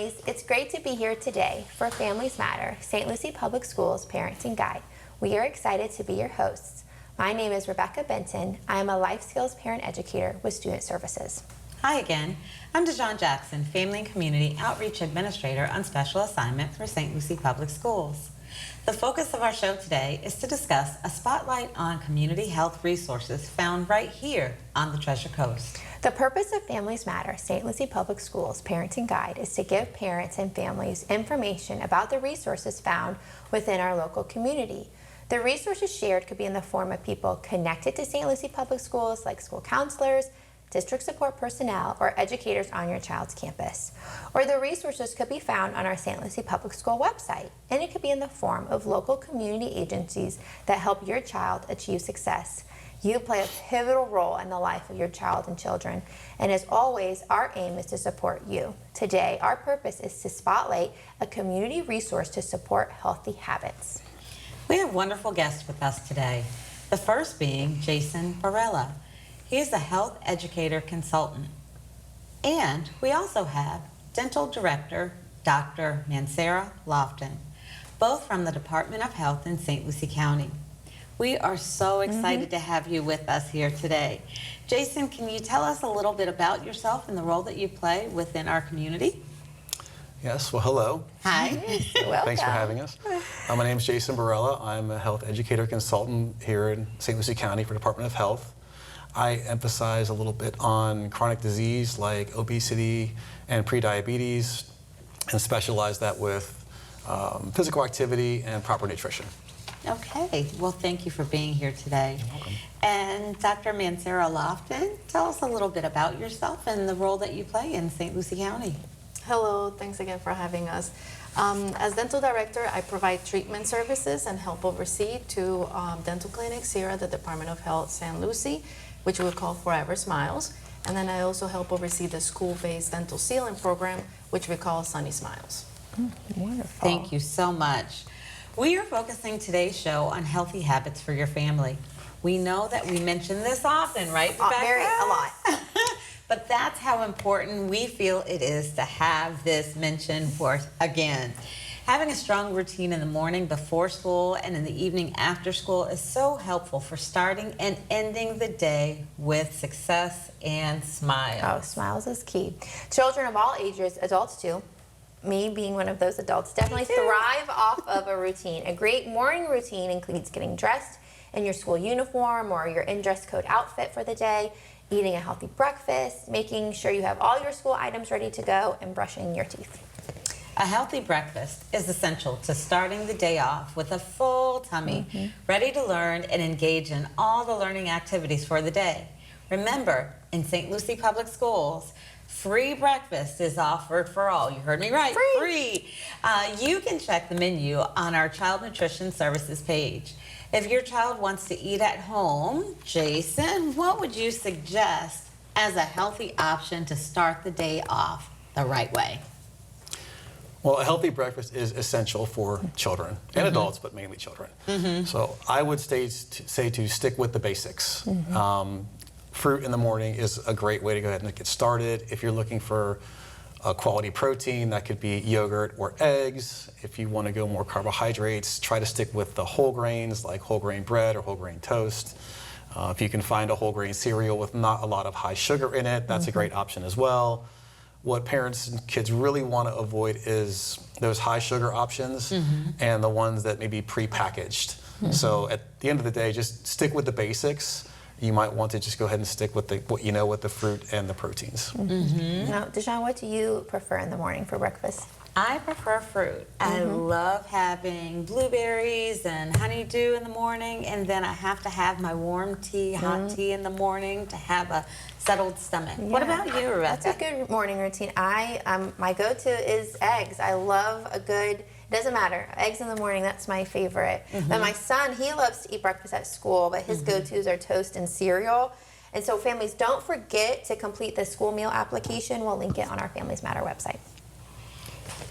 families, it's great to be here today for Families Matter, St. Lucie Public Schools Parenting Guide. We are excited to be your hosts. My name is Rebecca Benton. I am a life skills parent educator with Student Services. Hi again. I'm Dejon Jackson, Family and Community Outreach Administrator on special assignment for St. Lucie Public Schools. The focus of our show today is to discuss a spotlight on community health resources found right here on the Treasure Coast. The purpose of Families Matter, St. Lucie Public Schools Parenting Guide is to give parents and families information about the resources found within our local community. The resources shared could be in the form of people connected to St. Lucie Public Schools, like school counselors, district support personnel, or educators on your child's campus. Or the resources could be found on our St. Lucie Public School website, and it could be in the form of local community agencies that help your child achieve success. You play a pivotal role in the life of your child and children, and as always, our aim is to support you. Today, our purpose is to spotlight a community resource to support healthy habits. We have wonderful guests with us today. The first being Jason Barela. He is a health educator consultant. And we also have Dental Director Dr. Mancera Loftin, both from the Department of Health in St. Lucie County. We are so excited to have you with us here today. Jason, can you tell us a little bit about yourself and the role that you play within our community? Yes, well, hello. Hi. Thanks for having us. My name is Jason Barela. I'm a health educator consultant here in St. Lucie County for Department of Health. I emphasize a little bit on chronic disease like obesity and prediabetes, and specialize that with physical activity and proper nutrition. Okay, well, thank you for being here today. You're welcome. And Dr. Mancera Loftin, tell us a little bit about yourself and the role that you play in St. Lucie County. Hello, thanks again for having us. As dental director, I provide treatment services and help oversee two dental clinics here at the Department of Health St. Lucie, which we call Forever Smiles. And then I also help oversee the school-based dental sealing program, which we call Sunny Smiles. Wonderful. Thank you so much. We are focusing today's show on healthy habits for your family. We know that we mention this often, right, Rebecca? A lot. But that's how important we feel it is to have this mentioned for again. Having a strong routine in the morning before school and in the evening after school is so helpful for starting and ending the day with success and smiles. Oh, smiles is key. Children of all ages, adults too, me being one of those adults, definitely thrive off of a routine. A great morning routine includes getting dressed in your school uniform or your in-dress code outfit for the day, eating a healthy breakfast, making sure you have all your school items ready to go, and brushing your teeth. A healthy breakfast is essential to starting the day off with a full tummy, ready to learn and engage in all the learning activities for the day. Remember, in St. Lucie Public Schools, free breakfast is offered for all. You heard me right, free. You can check the menu on our Child Nutrition Services page. If your child wants to eat at home, Jason, what would you suggest as a healthy option to start the day off the right way? Well, a healthy breakfast is essential for children and adults, but mainly children. So I would say to stick with the basics. Fruit in the morning is a great way to go ahead and get started. If you're looking for a quality protein, that could be yogurt or eggs. If you want to go more carbohydrates, try to stick with the whole grains like whole grain bread or whole grain toast. If you can find a whole grain cereal with not a lot of high sugar in it, that's a great option as well. What parents and kids really want to avoid is those high sugar options and the ones that may be pre-packaged. So at the end of the day, just stick with the basics. You might want to just go ahead and stick with what you know with the fruit and the proteins. Now, Dejon, what do you prefer in the morning for breakfast? I prefer fruit. I love having blueberries and honeydew in the morning, and then I have to have my warm tea, hot tea in the morning to have a settled stomach. What about you, Rebecca? That's a good morning routine. My go-to is eggs. I love a good, it doesn't matter, eggs in the morning, that's my favorite. But my son, he loves to eat breakfast at school, but his go-tos are toast and cereal. And so families, don't forget to complete the school meal application. We'll link it on our Families Matter website.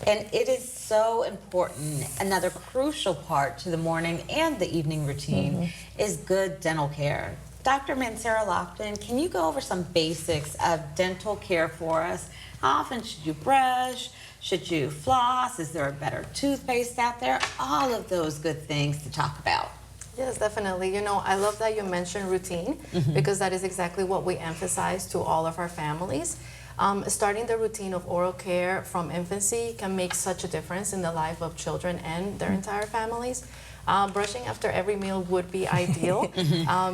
And it is so important. Another crucial part to the morning and the evening routine is good dental care. Dr. Mancera Loftin, can you go over some basics of dental care for us? How often should you brush? Should you floss? Is there a better toothpaste out there? All of those good things to talk about. Yes, definitely. You know, I love that you mentioned routine because that is exactly what we emphasize to all of our families. Starting the routine of oral care from infancy can make such a difference in the life of children and their entire families. Brushing after every meal would be ideal,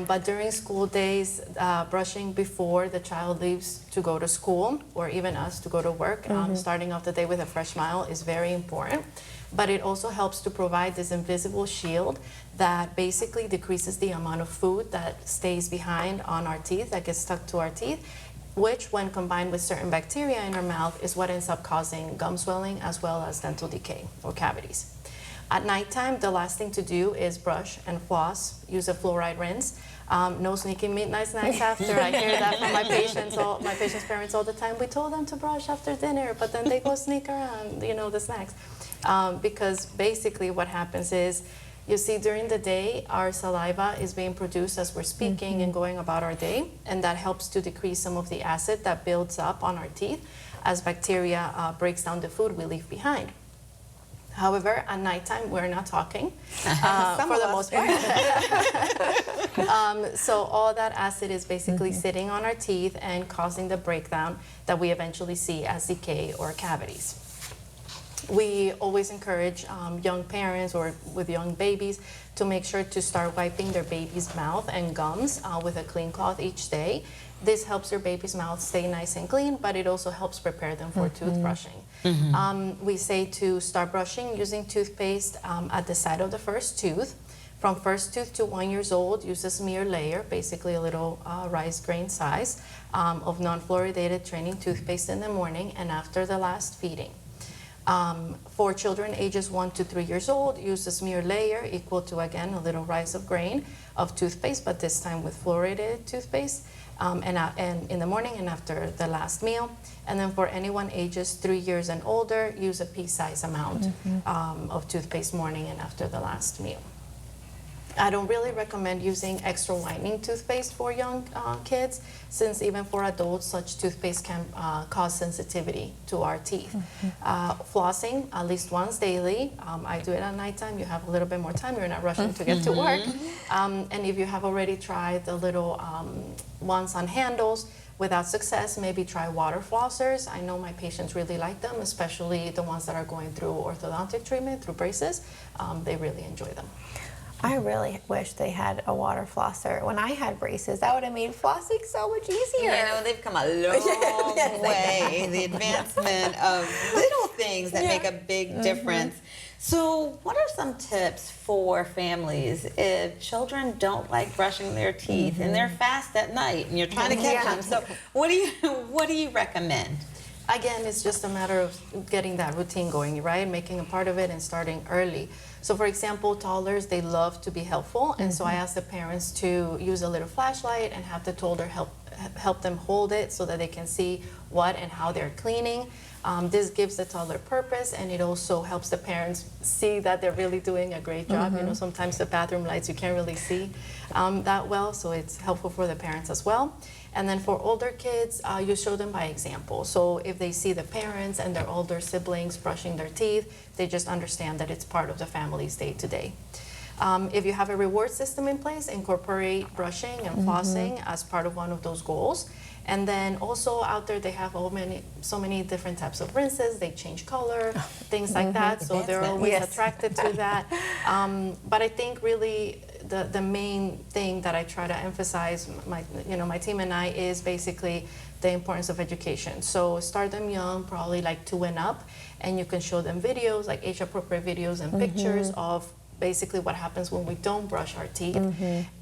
but during school days, brushing before the child leaves to go to school or even us to go to work, starting off the day with a fresh smile is very important. But it also helps to provide this invisible shield that basically decreases the amount of food that stays behind on our teeth, that gets stuck to our teeth, which when combined with certain bacteria in our mouth is what ends up causing gum swelling as well as dental decay or cavities. At nighttime, the last thing to do is brush and floss, use a fluoride rinse. No sneaking midnight snacks after. I hear that from my patients' parents all the time. We told them to brush after dinner, but then they go sneak around, you know, the snacks. Because basically what happens is, you see, during the day, our saliva is being produced as we're speaking and going about our day, and that helps to decrease some of the acid that builds up on our teeth as bacteria breaks down the food we leave behind. However, at nighttime, we're not talking for the most part. So all that acid is basically sitting on our teeth and causing the breakdown that we eventually see as decay or cavities. We always encourage young parents or with young babies to make sure to start wiping their baby's mouth and gums with a clean cloth each day. This helps your baby's mouth stay nice and clean, but it also helps prepare them for toothbrushing. We say to start brushing using toothpaste at the side of the first tooth. From first tooth to 1 year old, use a smear layer, basically a little rice grain size, of non-fluoridated training toothpaste in the morning and after the last feeding. For children ages 1 to 3 years old, use a smear layer equal to, again, a little rice of grain of toothpaste, but this time with fluoridated toothpaste, and in the morning and after the last meal. And then for anyone ages 3 years and older, use a pea-size amount of toothpaste morning and after the last meal. I don't really recommend using extra whitening toothpaste for young kids, since even for adults, such toothpaste can cause sensitivity to our teeth. Flossing at least once daily. I do it at nighttime. You have a little bit more time. You're not rushing to get to work. And if you have already tried the little ones on handles without success, maybe try water flossers. I know my patients really like them, especially the ones that are going through orthodontic treatment, through braces. They really enjoy them. I really wish they had a water flosser. When I had braces, that would have made flossing so much easier. You know, they've come a long way. The advancement of little things that make a big difference. So what are some tips for families if children don't like brushing their teeth and they're fast at night and you're trying to catch them? So what do you recommend? Again, it's just a matter of getting that routine going, right? Making a part of it and starting early. So for example, toddlers, they love to be helpful. And so I ask the parents to use a little flashlight and have the toddler help them hold it so that they can see what and how they're cleaning. This gives the toddler purpose, and it also helps the parents see that they're really doing a great job. You know, sometimes the bathroom lights you can't really see that well, so it's helpful for the parents as well. And then for older kids, you show them by example. So if they see the parents and their older siblings brushing their teeth, they just understand that it's part of the family's day-to-day. If you have a reward system in place, incorporate brushing and flossing as part of one of those goals. And then also out there, they have so many different types of rinses. They change color, things like that. So they're always attracted to that. But I think really the main thing that I try to emphasize, my team and I, is basically the importance of education. So start them young, probably like 2 and up, and you can show them videos, like age-appropriate videos and pictures of basically what happens when we don't brush our teeth.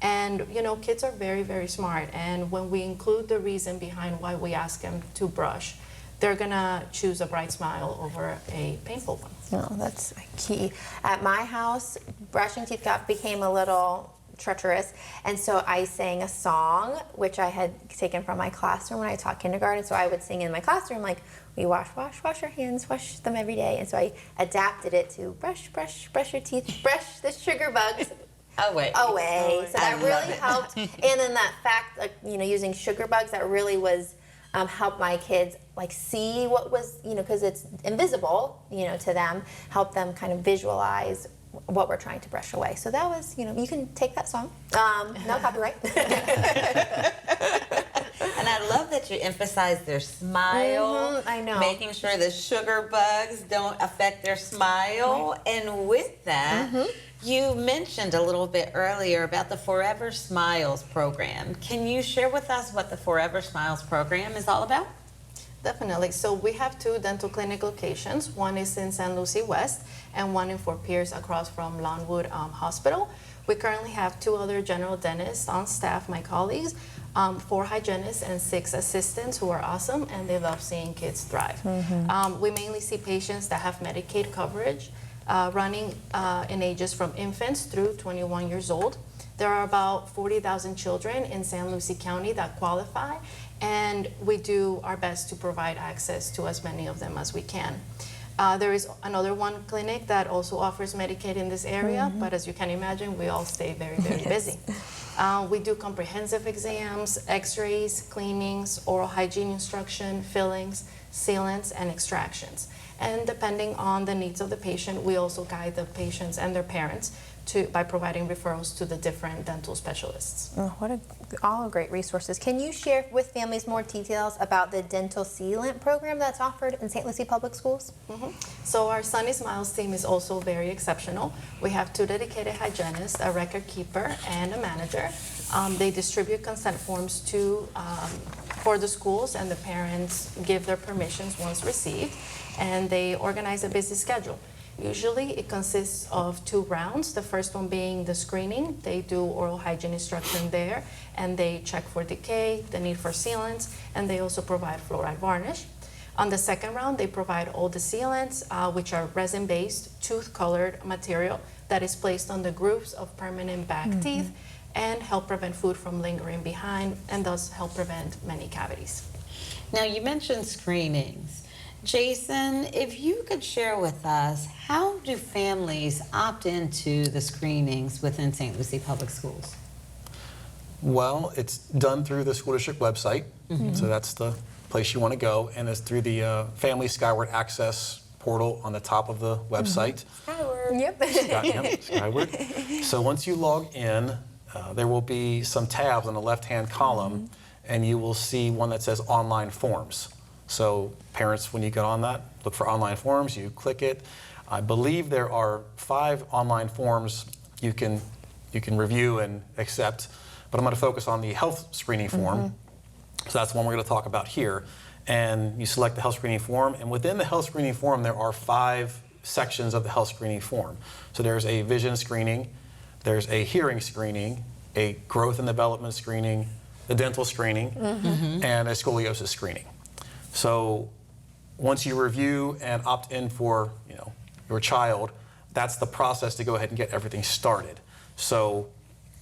And kids are very, very smart, and when we include the reason behind why we ask them to brush, they're gonna choose a bright smile over a painful one. No, that's key. At my house, brushing teeth became a little treacherous, and so I sang a song which I had taken from my classroom when I taught kindergarten. So I would sing in my classroom, like, we wash your hands, wash them every day. And so I adapted it to brush your teeth, brush the sugar bugs away. So that really helped. And then that fact, using sugar bugs, that really was help my kids like see what was, because it's invisible, to them, help them kind of visualize what we're trying to brush away. So that was, you can take that song. No copyright. And I love that you emphasize their smile. I know. Making sure the sugar bugs don't affect their smile. Right. And with that, you mentioned a little bit earlier about the Forever Smiles program. Can you share with us what the Forever Smiles program is all about? Definitely. So we have 2 dental clinic locations. One is in San Lucie West and one in Fort Pierce across from Longwood Hospital. We currently have 2 other general dentists on staff, my colleagues, 4 hygienists and 6 assistants who are awesome, and they love seeing kids thrive. We mainly see patients that have Medicaid coverage, running in ages from infants through 21 years old. There are about 40,000 children in San Lucie County that qualify, and we do our best to provide access to as many of them as we can. There is another one clinic that also offers Medicaid in this area, but as you can imagine, we all stay very, very busy. We do comprehensive exams, x-rays, cleanings, oral hygiene instruction, fillings, sealants, and extractions. And depending on the needs of the patient, we also guide the patients and their parents by providing referrals to the different dental specialists. Oh, all great resources. Can you share with families more details about the dental sealant program that's offered in St. Lucie Public Schools? So our Sunny Smiles team is also very exceptional. We have 2 dedicated hygienists, a record keeper, and a manager. They distribute consent forms for the schools, and the parents give their permissions once received, and they organize a busy schedule. Usually it consists of 2 rounds, the first one being the screening. They do oral hygiene instruction there, and they check for decay, the need for sealants, and they also provide fluoride varnish. On the second round, they provide all the sealants, which are resin-based, tooth-colored material that is placed on the grooves of permanent back teeth and help prevent food from lingering behind, and thus help prevent many cavities. Now, you mentioned screenings. Jason, if you could share with us, how do families opt into the screenings within St. Lucie Public Schools? Well, it's done through the school district website, so that's the place you want to go, and it's through the Family Skyward Access portal on the top of the website. Skyward. Yep. Skyward. So once you log in, there will be some tabs on the left-hand column, and you will see one that says Online Forms. So parents, when you get on that, look for online forms, you click it. I believe there are 5 online forms you can review and accept, but I'm going to focus on the health screening form. So that's the one we're going to talk about here. And you select the health screening form, and within the health screening form, there are 5 sections of the health screening form. So there's a vision screening, there's a hearing screening, a growth and development screening, the dental screening, and a scoliosis screening. So once you review and opt in for your child, that's the process to go ahead and get everything started. So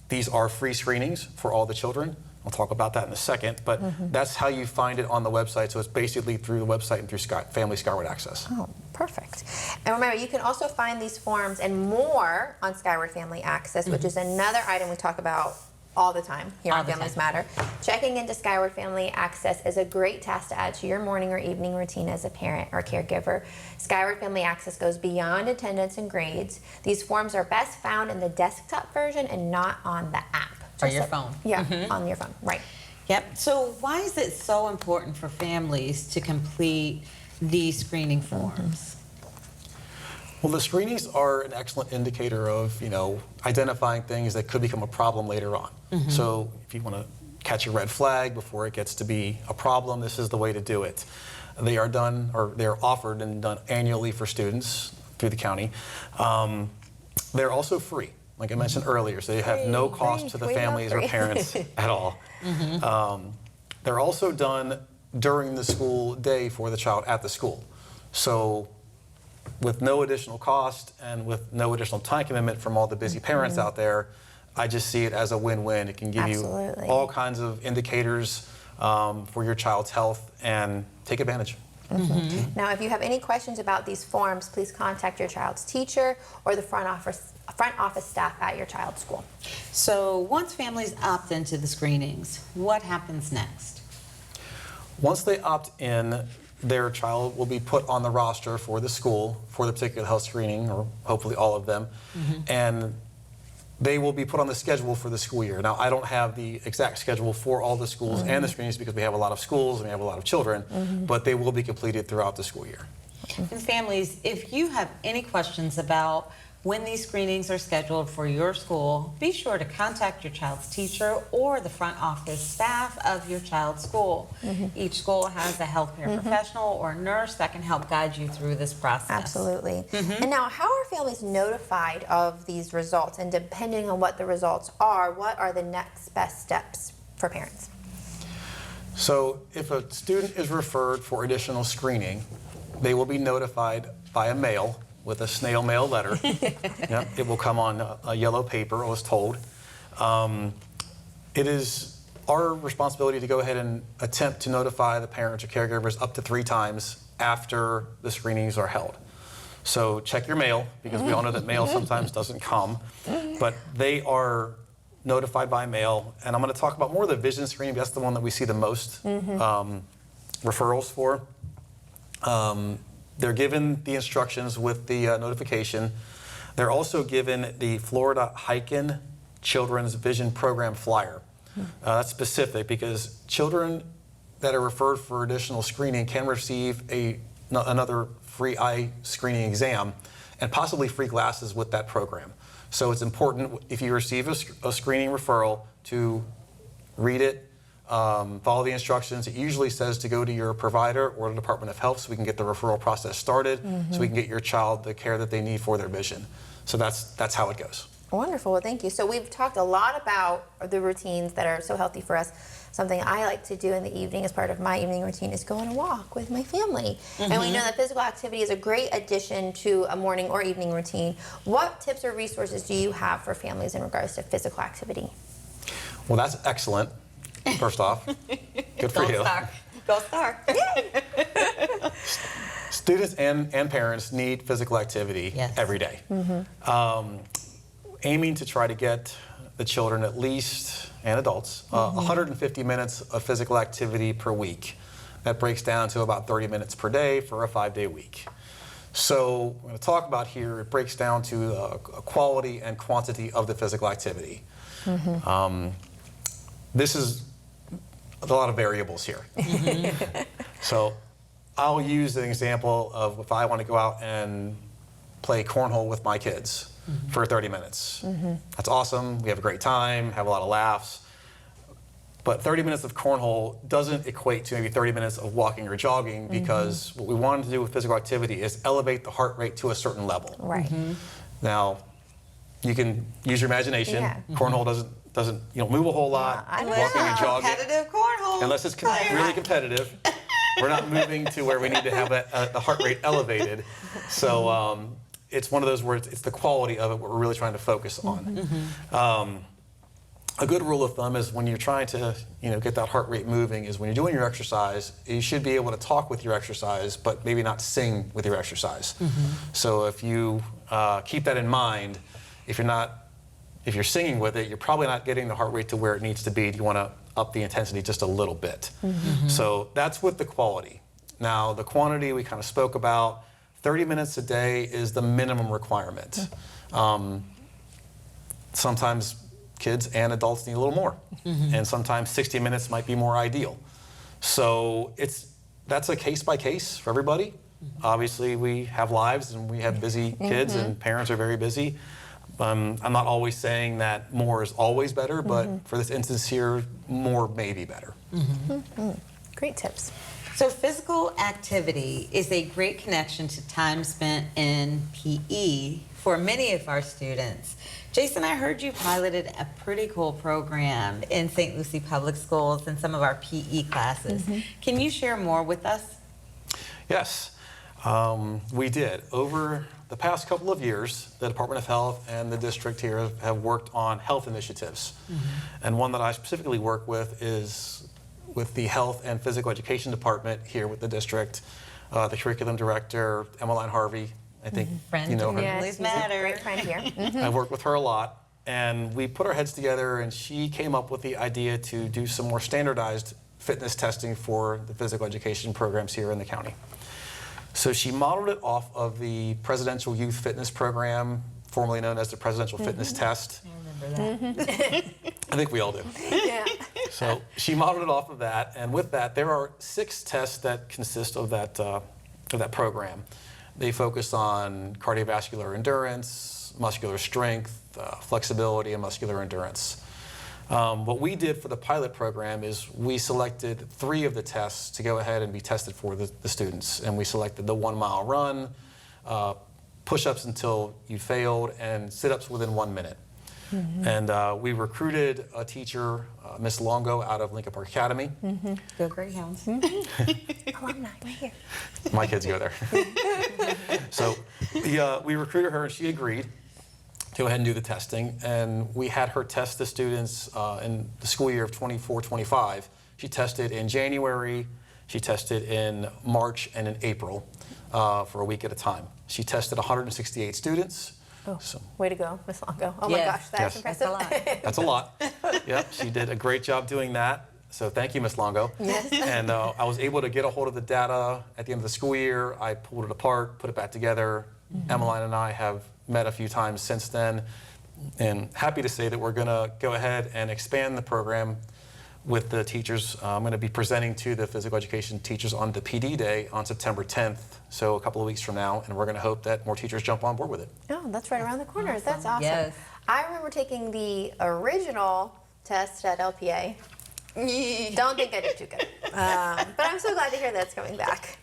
these are free screenings for all the children. I'll talk about that in a second, but that's how you find it on the website. So it's basically through the website and through Family Skyward Access. Oh, perfect. And remember, you can also find these forms and more on Skyward Family Access, which is another item we talk about all the time here on Families Matter. Checking into Skyward Family Access is a great task to add to your morning or evening routine as a parent or caregiver. Skyward Family Access goes beyond attendance and grades. These forms are best found in the desktop version and not on the app. Or your phone. Yeah, on your phone, right. Yep. So why is it so important for families to complete these screening forms? Well, the screenings are an excellent indicator of, identifying things that could become a problem later on. So if you want to catch a red flag before it gets to be a problem, this is the way to do it. They are done, or they're offered and done annually for students through the county. They're also free, like I mentioned earlier, so they have no cost to the families or parents at all. They're also done during the school day for the child at the school. So with no additional cost and with no additional time commitment from all the busy parents out there, I just see it as a win-win. It can give you all kinds of indicators for your child's health, and take advantage. Now, if you have any questions about these forms, please contact your child's teacher or the front office staff at your child's school. So once families opt into the screenings, what happens next? Once they opt in, their child will be put on the roster for the school for the particular health screening, or hopefully all of them, and they will be put on the schedule for the school year. Now, I don't have the exact schedule for all the schools and the screenings because we have a lot of schools and we have a lot of children, but they will be completed throughout the school year. And families, if you have any questions about when these screenings are scheduled for your school, be sure to contact your child's teacher or the front office staff of your child's school. Each school has a healthcare professional or nurse that can help guide you through this process. Absolutely. And now, how are families notified of these results? And depending on what the results are, what are the next best steps for parents? So if a student is referred for additional screening, they will be notified via mail with a snail mail letter. Yep, it will come on a yellow paper, I was told. It is our responsibility to go ahead and attempt to notify the parents or caregivers up to 3 times after the screenings are held. So check your mail, because we all know that mail sometimes doesn't come, but they are notified by mail. And I'm going to talk about more of the vision screening. That's the one that we see the most referrals for. They're given the instructions with the notification. They're also given the Florida Hiking Children's Vision Program flyer. That's specific because children that are referred for additional screening can receive another free eye screening exam and possibly free glasses with that program. So it's important, if you receive a screening referral, to read it, follow the instructions. It usually says to go to your provider or the Department of Health so we can get the referral process started, so we can get your child the care that they need for their vision. So that's how it goes. Wonderful. Well, thank you. So we've talked a lot about the routines that are so healthy for us. Something I like to do in the evening as part of my evening routine is go on a walk with my family. And we know that physical activity is a great addition to a morning or evening routine. What tips or resources do you have for families in regards to physical activity? Well, that's excellent. First off, good for you. Go Star. Students and parents need physical activity every day. Aiming to try to get the children at least, and adults, 150 minutes of physical activity per week. That breaks down to about 30 minutes per day for a 5-day week. So I'm going to talk about here, it breaks down to quality and quantity of the physical activity. This is a lot of variables here. So I'll use an example of if I want to go out and play cornhole with my kids for 30 minutes. That's awesome. We have a great time, have a lot of laughs. But 30 minutes of cornhole doesn't equate to maybe 30 minutes of walking or jogging, because what we wanted to do with physical activity is elevate the heart rate to a certain level. Right. Now, you can use your imagination. Cornhole doesn't move a whole lot. Walking and jogging, Competitive cornhole. unless it's really competitive, we're not moving to where we need to have the heart rate elevated. So it's one of those where it's the quality of it what we're really trying to focus on. A good rule of thumb is when you're trying to get that heart rate moving is when you're doing your exercise, you should be able to talk with your exercise, but maybe not sing with your exercise. So if you keep that in mind, if you're singing with it, you're probably not getting the heart rate to where it needs to be. You want to up the intensity just a little bit. So that's with the quality. Now, the quantity we kind of spoke about, 30 minutes a day is the minimum requirement. Sometimes kids and adults need a little more, and sometimes 60 minutes might be more ideal. So that's a case by case for everybody. Obviously, we have lives and we have busy kids, and parents are very busy. I'm not always saying that more is always better, but for this instance here, more may be better. Great tips. So physical activity is a great connection to time spent in PE for many of our students. Jason, I heard you piloted a pretty cool program in St. Lucie Public Schools in some of our PE classes. Can you share more with us? Yes, we did. Over the past couple of years, the Department of Health and the district here have worked on health initiatives. And one that I specifically work with is with the Health and Physical Education Department here with the district. The curriculum director, Emmeline Harvey, I think Friend you know her. Yes, She's a matter. great friend here. I worked with her a lot, and we put our heads together, and she came up with the idea to do some more standardized fitness testing for the physical education programs here in the county. So she modeled it off of the Presidential Youth Fitness Program, formerly known as the Presidential Fitness Test. I remember that. I think we all do. Yeah. So she modeled it off of that, and with that, there are 6 tests that consist of that program. They focus on cardiovascular endurance, muscular strength, flexibility, and muscular endurance. What we did for the pilot program is we selected 3 of the tests to go ahead and be tested for the students. And we selected the 1-mile run, push-ups until you failed, and sit-ups within 1 minute. And we recruited a teacher, Miss Longo, out of Lincoln Park Academy. Go Greyhounds. Alumni, right here. My kids go there. So we recruited her, and she agreed to go ahead and do the testing. And we had her test the students in the school year of 24-25. She tested in January, she tested in March, and in April for a week at a time. She tested 168 students. Oh, So- way to go, Miss Longo. Oh my Yes. gosh, that's Yes. impressive. That's a lot. Yep, she did a great job doing that. So thank you, Miss Longo. Yes. And I was able to get a hold of the data at the end of the school year. I pulled it apart, put it back together. Emmeline and I have met a few times since then, and happy to say that we're going to go ahead and expand the program with the teachers. I'm going to be presenting to the physical education teachers on the PD Day on September 10th, so a couple of weeks from now, and we're going to hope that more teachers jump on board with it. Oh, that's right around the corner. That's awesome. Yes. I remember taking the original test at LPA. Don't think I did too good. But I'm so glad to hear that's coming back.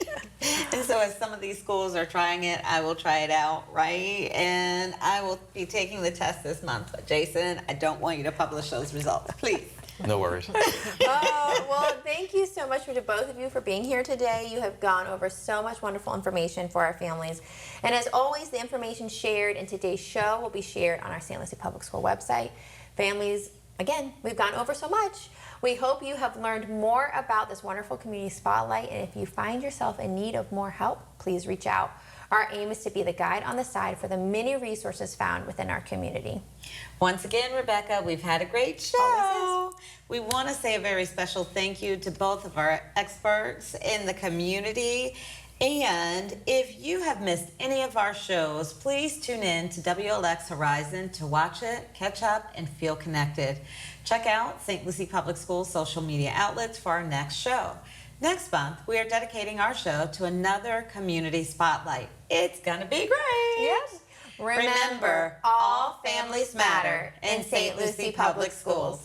And so as some of these schools are trying it, I will try it out, right? And I will be taking the test this month. But Jason, I don't want you to publish those results, please. No worries. Well, thank you so much to both of you for being here today. You have gone over so much wonderful information for our families. And as always, the information shared in today's show will be shared on our St. Lucie Public School website. Families, again, we've gone over so much. We hope you have learned more about this wonderful community spotlight. And if you find yourself in need of more help, please reach out. Our aim is to be the guide on the side for the many resources found within our community. Once again, Rebecca, we've had a great show. Always We want to say a very special thank you to both of our experts in the community. And if you have missed any of our shows, please tune in to WLX Horizon to watch it, catch up, and feel connected. Check out St. Lucie Public Schools social media outlets for our next show. Next month, we are dedicating our show to another community spotlight. It's going to be great. Yes. Remember, all families matter in St. Lucie Public Schools.